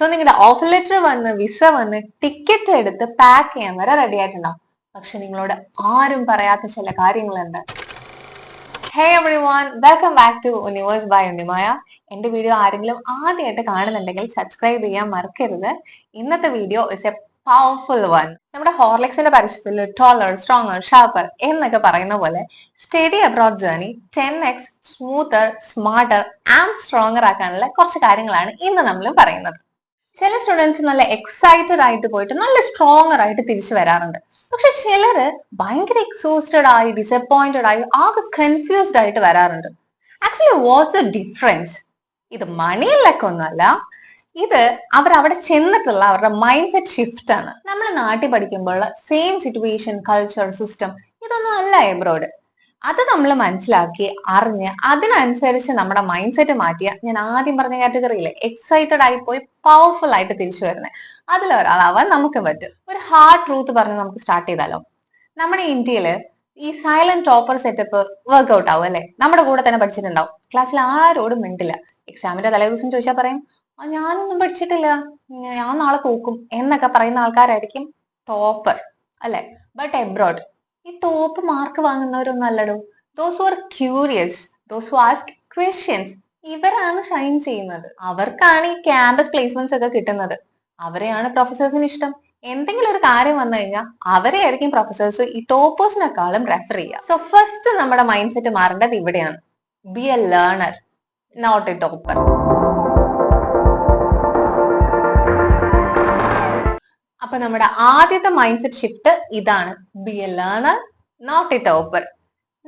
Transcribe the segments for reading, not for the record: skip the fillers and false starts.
So നിങ്ങളുടെ offer letter വന്ന് visa വന്ന് ടിക്കറ്റ് എടുത്ത് പാക്ക് ചെയ്യാൻ വരെ റെഡി ആയിട്ടുണ്ടാവും. പക്ഷെ നിങ്ങളോട് ആരും പറയാത്ത ചില കാര്യങ്ങളുണ്ട്. Hey everyone, welcome back to universe by Unnimaya. എന്റെ വീഡിയോ ആരെങ്കിലും ആദ്യമായിട്ട് കാണുന്നുണ്ടെങ്കിൽ സബ്സ്ക്രൈബ് ചെയ്യാൻ മറക്കരുത്. ഇന്നത്തെ video is a powerful one. നമ്മുടെ ഹോർലിക്സിന്റെ പരസ്യത്തിൽ ടോളർ, സ്ട്രോങ്ങർ, ഷാർപ്പർ എന്നൊക്കെ പറയുന്ന പോലെ study abroad journey 10x smoother, smarter and stronger ആക്കാനുള്ള കുറച്ച് കാര്യങ്ങളാണ് ഇന്ന് നമ്മൾ പറയുന്നത്. ചില സ്റ്റുഡൻസ് നല്ല എക്സൈറ്റഡ് ആയിട്ട് പോയിട്ട് നല്ല സ്ട്രോങ്ങർ ആയിട്ട് തിരിച്ചു വരാറുണ്ട്. പക്ഷെ ചിലര് ഭയങ്കര എക്സോസ്റ്റഡ് ആയി, ഡിസപ്പോയിന്റഡ് ആയി, ആകെ കൺഫ്യൂസ്ഡ് ആയിട്ട് വരാറുണ്ട്. Actually what's a difference? ഇത് മണിയിലൊക്കെ ഒന്നുമല്ല, ഇത് അവരവിടെ ചെന്നിട്ടുള്ള അവരുടെ മൈൻഡ് സെറ്റ് ഷിഫ്റ്റ് ആണ്. നമ്മൾ നാട്ടിൽ പഠിക്കുമ്പോൾ സെയിം സിറ്റുവേഷൻ, കൾച്ചർ, സിസ്റ്റം ഇതൊന്നും അല്ല എബ്രോഡ്. അത് നമ്മൾ മനസ്സിലാക്കി അറിഞ്ഞ് അതിനനുസരിച്ച് നമ്മുടെ മൈൻഡ് സെറ്റ് മാറ്റിയ, ഞാൻ ആദ്യം പറഞ്ഞ കാറ്റഗറിയിലെ എക്സൈറ്റഡ് ആയി പോയി പവർഫുൾ ആയിട്ട് തിരിച്ചു വരുന്നത്, അതിലൊരാളാവാൻ നമുക്ക് പറ്റും. ഒരു ഹാർഡ് ട്രൂത്ത് പറഞ്ഞ് നമുക്ക് സ്റ്റാർട്ട് ചെയ്താലോ. നമ്മുടെ ഇന്ത്യയില് ഈ സൈലന്റ് ടോപ്പർ സെറ്റപ്പ് വർക്ക്ഔട്ട് ആവും അല്ലെ? നമ്മുടെ കൂടെ തന്നെ പഠിച്ചിട്ടുണ്ടാവും. ക്ലാസ്സിൽ ആരോടും മിണ്ടില്ല. എക്സാമിന്റെ തലേദിവസം ചോദിച്ചാൽ പറയും, ഞാനൊന്നും പഠിച്ചിട്ടില്ല, ഞാൻ നാളെ തോക്കും എന്നൊക്കെ പറയുന്ന ആൾക്കാരായിരിക്കും ടോപ്പർ അല്ലെ? ബട്ട് എബ്രോഡ് ഈ ടോപ്പ് മാർക്ക് വാങ്ങുന്നവരൊന്നും അല്ലടോ. Those who are curious, those who ask questions, ഇവരാണ് ഷൈൻ ചെയ്യുന്നത്. അവർക്കാണ് ഈ ക്യാമ്പസ് പ്ലേസ്മെന്റ്സ് ഒക്കെ കിട്ടുന്നത്. അവരെയാണ് പ്രൊഫസേഴ്സിന് ഇഷ്ടം. എന്തെങ്കിലും ഒരു കാര്യം വന്നു കഴിഞ്ഞാൽ അവരെ ആയിരിക്കും പ്രൊഫസേഴ്സ് ഈ ടോപ്പേഴ്സിനെക്കാളും റെഫർ ചെയ്യുക. സോ ഫസ്റ്റ് നമ്മുടെ മൈൻഡ് സെറ്റ് മാറേണ്ടത് ഇവിടെയാണ്. Be a learner, not a topper. അപ്പൊ നമ്മുടെ ആദ്യത്തെ മൈൻഡ് സെറ്റ് ഷിഫ്റ്റ് ഇതാണ്. Be a learner, not a topper.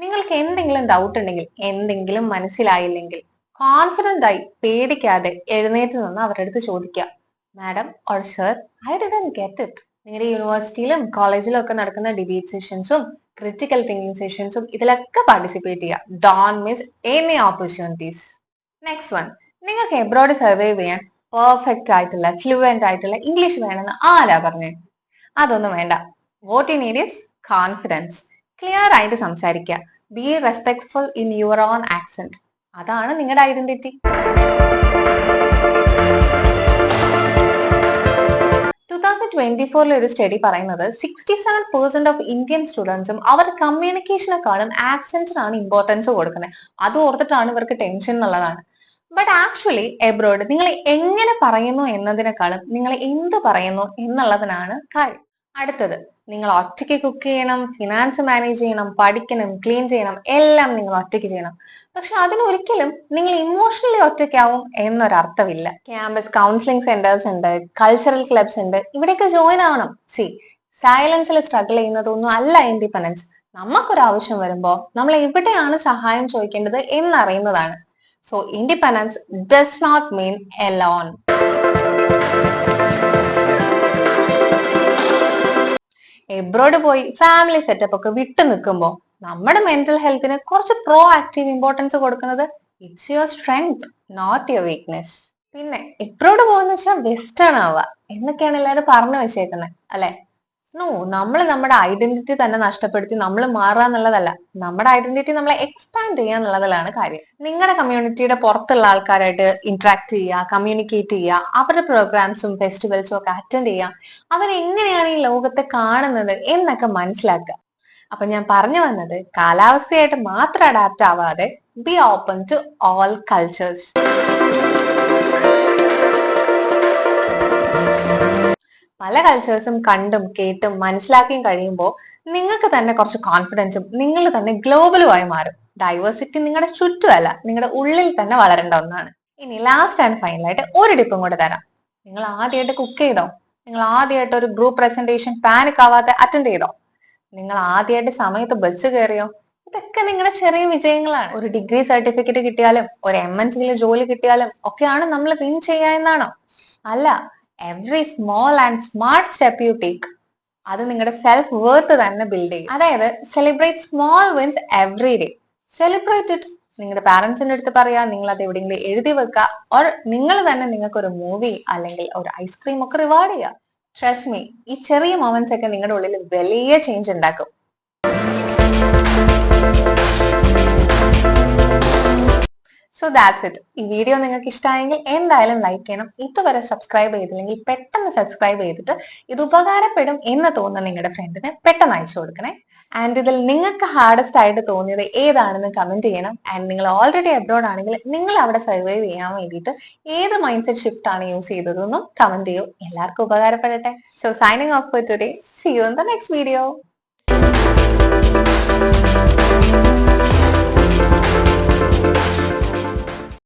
നിങ്ങൾക്ക് എന്തെങ്കിലും ഡൗട്ട് ഉണ്ടെങ്കിൽ, എന്തെങ്കിലും മനസ്സിലായില്ലെങ്കിൽ കോൺഫിഡന്റ് ആയി പേടിക്കാതെ എഴുന്നേറ്റ് നിന്ന് അവരുടെ അടുത്ത് ചോദിക്കുക. Madam or sir, I didn't get it. നിങ്ങളുടെ യൂണിവേഴ്സിറ്റിയിലും കോളേജിലും ഒക്കെ നടക്കുന്ന ഡിബേറ്റ് സെഷൻസും ക്രിറ്റിക്കൽ തിങ്കിങ് സെഷൻസും ഇതിലൊക്കെ പാർട്ടിസിപ്പേറ്റ് ചെയ്യുക. Don't miss any opportunities. Next one, നിങ്ങൾക്ക് എബ്രോഡ് സർവൈവ് ചെയ്യാൻ പെർഫെക്റ്റ് ആയിട്ടുള്ള, ഫ്ലുവന്റ് ആയിട്ടുള്ള ഇംഗ്ലീഷ് വേണമെന്ന് ആരാ പറഞ്ഞേ? അതൊന്നും വേണ്ട. What you need is confidence. Clear ആയിട്ട് സംസാരിക്കുക. B respectful in your own accent. അതാണ് നിങ്ങളുടെ ഐഡന്റിറ്റി. 2024 ഒരു സ്റ്റഡി പറയുന്നത് 67% ഓഫ് ഇന്ത്യൻ സ്റ്റുഡൻസും അവർ കമ്മ്യൂണിക്കേഷനെക്കാളും ആക്സെന്റിനാണ് ഇമ്പോർട്ടൻസ് കൊടുക്കുന്നത്. അത് ഓർത്തിട്ടാണ് ഇവർക്ക് ടെൻഷൻ എന്നുള്ളതാണ്. ബട്ട് ആക്ച്വലി എബ്രോഡ് നിങ്ങൾ എങ്ങനെ പറയുന്നു എന്നതിനേക്കാളും നിങ്ങൾ എന്ത് പറയുന്നു എന്നുള്ളതിനാണ് കാര്യം. അടുത്തത്, നിങ്ങൾ ഒറ്റയ്ക്ക് കുക്ക് ചെയ്യണം, ഫിനാൻസ് മാനേജ് ചെയ്യണം, പഠിക്കണം, ക്ലീൻ ചെയ്യണം, എല്ലാം നിങ്ങൾ ഒറ്റയ്ക്ക് ചെയ്യണം. പക്ഷെ അതിനൊരിക്കലും നിങ്ങൾ ഇമോഷണലി ഒറ്റയ്ക്കാവും എന്നൊരർത്ഥമില്ല. ക്യാമ്പസ് കൗൺസിലിംഗ് സെന്റേഴ്സ് ഉണ്ട്, കൾച്ചറൽ ക്ലബ്സ് ഉണ്ട്, ഇവിടെയൊക്കെ ജോയിൻ ആവണം. സൈലൻസിൽ സ്ട്രഗിൾ ചെയ്യുന്നതൊന്നും അല്ല ഇൻഡിപെൻഡൻസ്. നമുക്കൊരാവശ്യം വരുമ്പോൾ നമ്മൾ എവിടെയാണ് സഹായം ചോദിക്കേണ്ടത് എന്നറിയുന്നതാണ്. So independence does not mean alone. Abroad പോയി ഫാമിലി സെറ്റപ്പ് ഒക്കെ വിട്ടു നിൽക്കുമ്പോൾ നമ്മുടെ മെന്റൽ ഹെൽത്തിന് കുറച്ച് പ്രോ ആക്റ്റീവ് ഇമ്പോർട്ടൻസ് കൊടുക്കുന്നത് it's your strength, not your weakness. പിന്നെ എബ്രോഡ് പോകുന്ന വെച്ചാൽ വെസ്റ്റേൺ ആവുക എന്നൊക്കെയാണ് എല്ലാവരും പറഞ്ഞു വെച്ചേക്കുന്നത് അല്ലെ? നോ, നമ്മൾ നമ്മുടെ ഐഡന്റിറ്റി തന്നെ നഷ്ടപ്പെടുത്തി നമ്മൾ മാറുക എന്നുള്ളതല്ല. നമ്മുടെ ഐഡന്റിറ്റി നമ്മളെ എക്സ്പാൻഡ് ചെയ്യുക എന്നുള്ളതിലാണ് കാര്യം. നിങ്ങളുടെ കമ്മ്യൂണിറ്റിയുടെ പുറത്തുള്ള ആൾക്കാരായിട്ട് ഇന്ററാക്ട് ചെയ്യുക, കമ്മ്യൂണിക്കേറ്റ് ചെയ്യുക, അവരുടെ പ്രോഗ്രാംസും ഫെസ്റ്റിവൽസും ഒക്കെ അറ്റൻഡ് ചെയ്യുക, അവരെങ്ങനെയാണ് ഈ ലോകത്തെ കാണുന്നത് എന്നൊക്കെ മനസ്സിലാക്കുക. അപ്പൊ ഞാൻ പറഞ്ഞു വന്നത്, കാലാവസ്ഥയായിട്ട് മാത്രം അഡാപ്റ്റ് ആവാതെ be open to all cultures. പല കൾച്ചേഴ്സും കണ്ടും കേട്ടും മനസ്സിലാക്കിയും കഴിയുമ്പോൾ നിങ്ങൾക്ക് തന്നെ കുറച്ച് കോൺഫിഡൻസും നിങ്ങൾ തന്നെ ഗ്ലോബലുമായി മാറും. ഡൈവേഴ്സിറ്റി നിങ്ങളുടെ ചുറ്റുമല്ല, നിങ്ങളുടെ ഉള്ളിൽ തന്നെ വളരേണ്ട ഒന്നാണ്. ഇനി ലാസ്റ്റ് ആൻഡ് ഫൈനലായിട്ട് ഒരു ടിപ്പും കൂടെ തരാം. നിങ്ങൾ ആദ്യമായിട്ട് കുക്ക് ചെയ്തോ? നിങ്ങൾ ആദ്യമായിട്ട് ഒരു ഗ്രൂപ്പ് പ്രസന്റേഷൻ പാനിക് ആവാതെ അറ്റൻഡ് ചെയ്തോ? നിങ്ങൾ ആദ്യമായിട്ട് സമയത്ത് ബസ് കയറിയോ? ഇതൊക്കെ നിങ്ങളുടെ ചെറിയ വിജയങ്ങളാണ്. ഒരു ഡിഗ്രി സർട്ടിഫിക്കറ്റ് കിട്ടിയാലും ഒരു MNCയിൽ ജോലി കിട്ടിയാലും ഒക്കെയാണ് നമ്മൾ വിൻ ചെയ്യുക എന്നാണോ? അല്ല. Every small and smart step you take, അത് നിങ്ങളുടെ സെൽഫ് വർത്ത് തന്നെ ബിൽഡ് ചെയ്യും. അതായത് celebrate small wins every day. Celebrate it. നിങ്ങളുടെ പാരന്റ്സിന്റെ അടുത്ത് പറയാ, നിങ്ങൾ അത് എവിടെയെങ്കിലും എഴുതി വെക്കുക, ഓർ നിങ്ങൾ തന്നെ നിങ്ങൾക്ക് ഒരു മൂവി അല്ലെങ്കിൽ ഒരു ഐസ്ക്രീം ഒക്കെ റിവാർഡ് ചെയ്യുക. ട്രസ്റ്റ് മീ, ഈ ചെറിയ മൊമെന്റ്സ് ഒക്കെ നിങ്ങളുടെ ഉള്ളിൽ വലിയ ചേഞ്ച് ഉണ്ടാക്കും. So that's it. ഈ വീഡിയോ നിങ്ങൾക്ക് ഇഷ്ടമായെങ്കിൽ എന്തായാലും ലൈക്ക് ചെയ്യണം. ഇതുവരെ സബ്സ്ക്രൈബ് ചെയ്തില്ലെങ്കിൽ പെട്ടെന്ന് സബ്സ്ക്രൈബ് ചെയ്തിട്ട് ഇത് ഉപകാരപ്പെടും എന്ന് തോന്നുന്ന നിങ്ങളുടെ ഫ്രണ്ടിന് പെട്ടെന്ന് അയച്ചു കൊടുക്കണേ. ആൻഡ് ഇതിൽ നിങ്ങൾക്ക് ഹാർഡസ്റ്റ് ആയിട്ട് തോന്നിയത് ഏതാണെന്ന് കമന്റ് ചെയ്യണം. ആൻഡ് നിങ്ങൾ ഓൾറെഡി അബ്രോഡ് ആണെങ്കിൽ നിങ്ങൾ അവിടെ സർവൈവ് ചെയ്യാൻ വേണ്ടിയിട്ട് ഏത് മൈൻഡ് സെറ്റ് ഷിഫ്റ്റ് ആണ് യൂസ് ചെയ്തതെന്നും കമന്റ് ചെയ്യൂ. എല്ലാവർക്കും ഉപകാരപ്പെടട്ടെ. So signing off for today. See you in the next video.